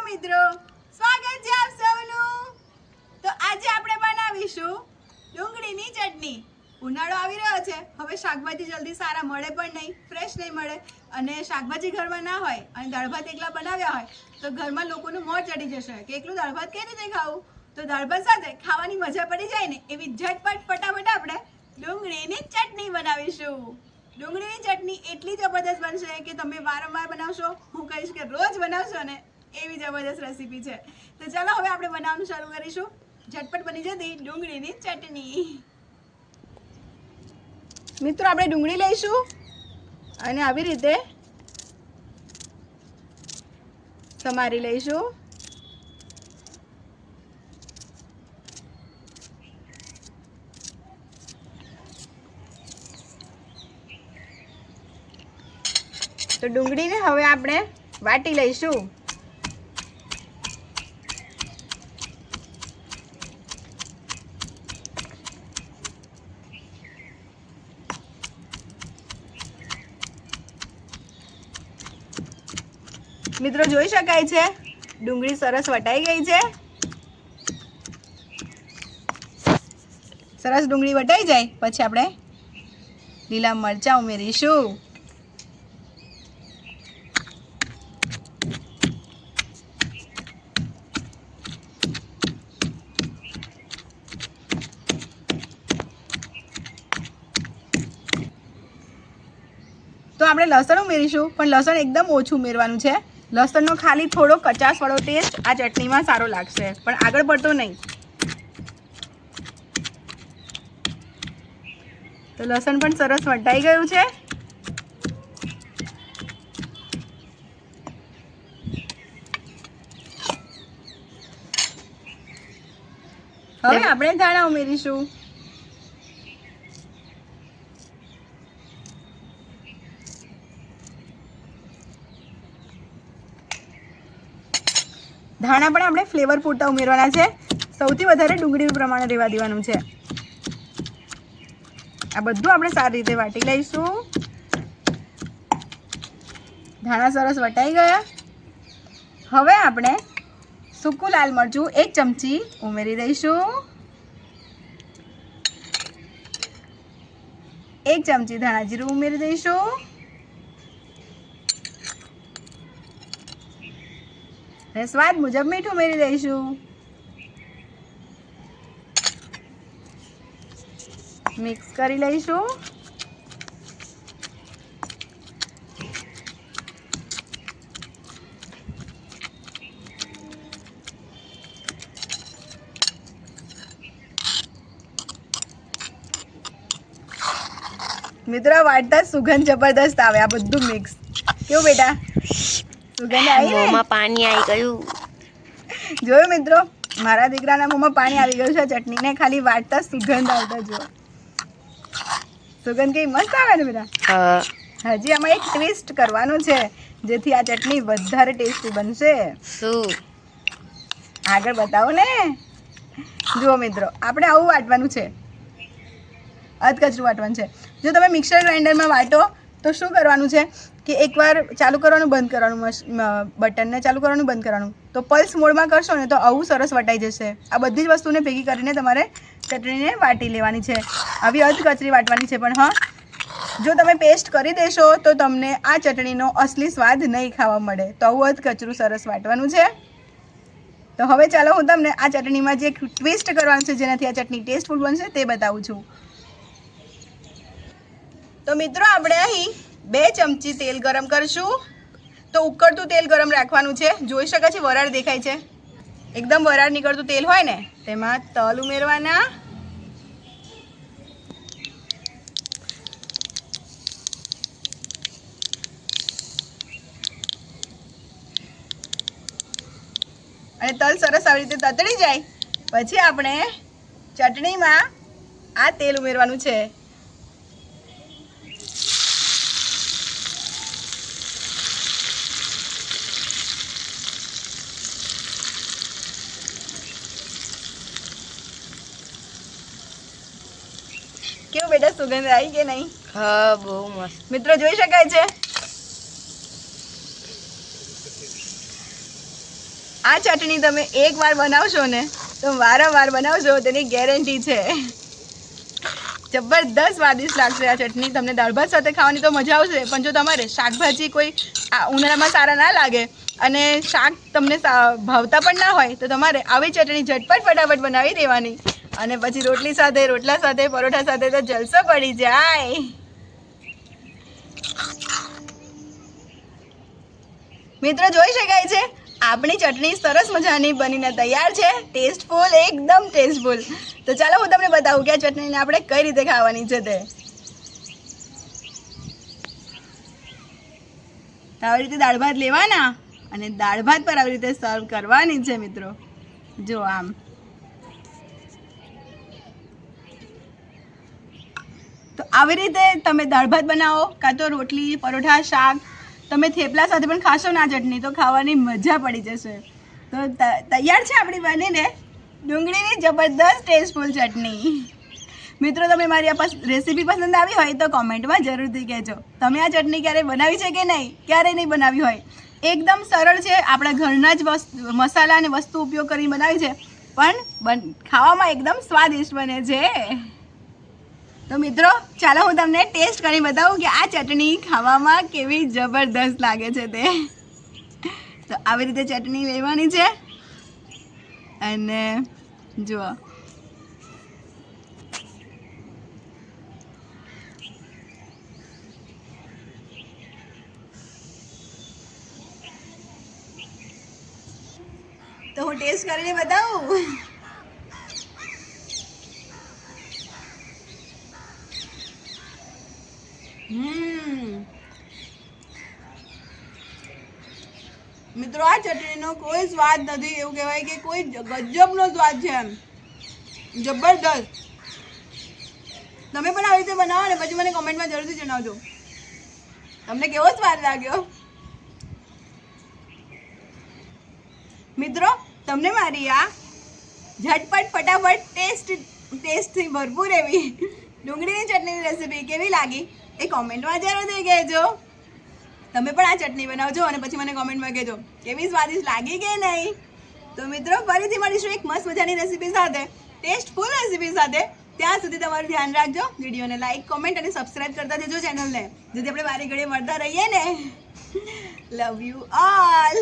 મિત્રો, સ્વાગત છે આપ સૌનું। તો આજે આપણે બનાવીશું ડુંગળીની ચટણી। ઉનાળો આવી રહ્યો છે, હવે શાકભાજી જલ્દી સારા મળે પણ નહીં, ફ્રેશ નહીં મળે અને શાકભાજી ઘરમાં ના હોય અને દાળ ભાત એકલા બનાવ્યા હોય તો ઘરમાં લોકોનું મોં ચડી જશે કે એકલું દાળ ભાત કેવી રીતે ખાવું। તો દાળ ભાત સાથે ખાવાની મજા પડી જાય ને એવી ઝટપટ ફટાફટ આપણે ડુંગળીની ચટણી બનાવીશું। ડુંગળીની ચટણી એટલી જબરદસ્ત બનશે કે તમે વારંવાર બનાવશો, હું કહીશ કે રોજ બનાવશો ને એવી જબરદસ્ત રેસીપી છે। તો ચાલો હવે આપણે બનાવવાનું શરૂ કરીશું। ઝટપટ બની જતી ડુંગળીની ચટણી। મિત્રો, આપણે ડુંગળી લઈશું અને આવી રીતે સમારી લઈશું। તો ડુંગળીને હવે આપણે વાટી લઈશું। મિત્રો, જોઈ શકાય છે ડુંગળી સરસ વટાઈ ગઈ છે। સરસ ડુંગળી વટાઈ જાય પછી આપણે લીલા મરચાં ઉમેરીશું। તો આપણે લસણ ઉમેરીશું, પણ લસણ એકદમ ઓછું ઉમેરવાનું છે। લસણનો ખાલી થોડો કચાસવાળો ટેસ્ટ આ ચટણીમાં સારો લાગશે, પણ આગળ પડતો નહીં। તો લસણ પણ સરસ વટાઈ ગયું છે। હવે આપણે ધાણા ઉમેરીશું। ધાણા પણ આપણે ફ્લેવર પૂરતા ઉમેરવાના છે, સૌથી વધારે ડુંગળીનું પ્રમાણ રહેવા દેવાનું છે। આ બધું આપણે સારી રીતે વાટી લઈશું। ધાણા સરસ વટાઈ ગયા। હવે આપણે સૂકું લાલ મરચું 1 ચમચી ઉમેરી દઈશું। 1 ચમચી ધાણા જીરું ઉમેરી દઈશું। સ્વાદ મુજબ મીઠું ઉમેરી દઈશું। મિક્સ કરી લઈશું। મિત્રો, વાટતા સુગંધ જબરદસ્ત આવે। આ બધું મિક્સ કેવું બેટા? સુગંધ આવી? મોંમાં પાણી આવી ગયું। જોયું મિત્રો, મારા દીકરાના મોંમાં પાણી આવી ગયું છે ચટણીને ખાલી વાટતા સુગંધ આવતા જો। સુગંધ કેવી મસ્ત આવે ને બેટા? હજી આમાં એક ટ્વિસ્ટ કરવાનું છે જેથી આ ચટણી વધારે ટેસ્ટી બનશે। શું? આગળ બતાવો ને। જુઓ મિત્રો, આપણે આવું વાટવાનું છે, અધકચરું વાટવાનું છે। જો તમે મિક્સર ગ્રાઇન્ડરમાં વાટો તો શું કરવાનું છે કે એકવાર ચાલુ કરવાનું, બંધ કરવાનું, બટનને ચાલુ કરવાનું, બંધ કરવાનું। તો પલ્સ મોડમાં કરશો ને તો આવું સરસ વટાઈ જશે। આ બધી જ વસ્તુને ભેગી કરીને તમારે ચટણીને વાટી લેવાની છે। આવી અધકચરી વાટવાની છે, પણ હા, જો તમે પેસ્ટ કરી દેશો તો તમને આ ચટણીનો અસલી સ્વાદ નહીં ખાવા મળે। તો આવું અધકચરું સરસ વાટવાનું છે। તો હવે ચાલો હું તમને આ ચટણીમાં જે ટ્વિસ્ટ કરવાનું છે જેનાથી આ ચટણી ટેસ્ટફુલ બનશે તે બતાવું છું। તો મિત્રો, આપણે અહીં 2 ચમચી તેલ ગરમ કરીશું। તો ઉકળતું તેલ ગરમ રાખવાનું છે। જોઈ શકાય છે વરાળ દેખાય છે, એકદમ વરાળ નીકળતું તેલ હોય ને તેમાં તલ ઉમેરવાના। અને તલ સરસ આવી રીતે તતડી જાય પછી આપણે ચટણીમાં આ તેલ ઉમેરવાનું છે। કેવું બેટા, સુગંધ આવી કે નહીં? હા, બહુ મસ્ત। મિત્રો, જોઈ શકાય છે આ ચટણી તમે એકવાર બનાવશો ને તો વારંવાર બનાવશો તેની ગેરંટી છે. જબરદસ્ત સ્વાદિષ્ટ લાગશે આ ચટણી. તમને દાળ ભાત સાથે ખાવાની તો મજા આવશે, પણ જો તમારે શાકભાજી કોઈ ઉનાળામાં સારા ના લાગે અને શાક તમને ભાવતા પણ ના હોય તો તમારે આવી ચટણી ઝટપટ ફટાફટ બનાવી દેવાની અને પછી રોટલી સાથે, રોટલા સાથે, પરોઠા સાથે તો જલસો પડી જાય. મિત્રો જોઈ શકાય છે આપણી ચટણી સરસ મજાની બનીને તૈયાર છે. ટેસ્ટફુલ, એકદમ ટેસ્ટફુલ. તો ચાલો હું તમને બતાવું કે આ ચટણીને આપણે કઈ રીતે ખાવાની છે તે. તો આવી રીતે દાળ ભાત લેવાના અને દાળ ભાત પર આવી રીતે સર્વ કરવાની છે મિત્રો. જો આમ તો આવી રીતે તમે દાળ ભાત બનાવો કાં તો રોટલી, પરોઠા, શાક, તમે થેપલા સાથે પણ ખાશો ને આ ચટણી તો ખાવાની મજા પડી જશે. તો તૈયાર છે આપણી બનીને ડુંગળીની જબરદસ્ત ટેસ્ટફુલ ચટણી. મિત્રો તમે મારી આ રેસીપી પસંદ આવી હોય તો કોમેન્ટમાં જરૂરથી કહેજો. તમે આ ચટણી ક્યારેય બનાવી છે કે નહીં, ક્યારેય નહીં બનાવી હોય. એકદમ સરળ છે, આપણા ઘરના જ મસાલા અને વસ્તુ ઉપયોગ કરીને બનાવી છે, પણ ખાવામાં એકદમ સ્વાદિષ્ટ બને છે. તો મિત્રો ચાલો હું તમને ટેસ્ટ કરી બતાવું કે આ ચટણી ખાવામાં કેવી જબરદસ્ત લાગે છે તે. તો આવી રીતે ચટણી લેવાની છે અને જુઓ તો હું ટેસ્ટ કરીને બતાવું. મિત્રો આ ચટણીનો કોઈ સ્વાદ નથી, એવું કહેવાય કે કોઈ ગજબનો સ્વાદ છે એમ, જબરદસ્ત. તમે પણ આવી રીતે બનાવો ને પછી મને કોમેન્ટમાં જરૂરથી જણાવજો તમને કેવો સ્વાદ લાગ્યો. મિત્રો તમને મારી આ ઝટપટ ફટાફટ ટેસ્ટથી ભરપૂર એવી ડુંગળીની ચટણીની રેસીપી કેવી લાગી એ કોમેન્ટમાં જરૂરથી કહેજો. તમે પણ આ ચટણી બનાવજો અને પછી મને કોમેન્ટમાં કહેજો કેવી સ્વાદિષ્ટ લાગી કે નહીં. તો મિત્રો ફરીથી મળીશું એક મસ્ત મજાની રેસીપી સાથે, ટેસ્ટફુલ રેસીપી સાથે. ત્યાં સુધી તમારું ધ્યાન રાખજો. વિડીયોને લાઈક, કોમેન્ટ અને સબસ્ક્રાઈબ કરતા જજો ચેનલને, જેથી આપણે વારે ઘડીએ મળતા રહીએ ને. Love you all.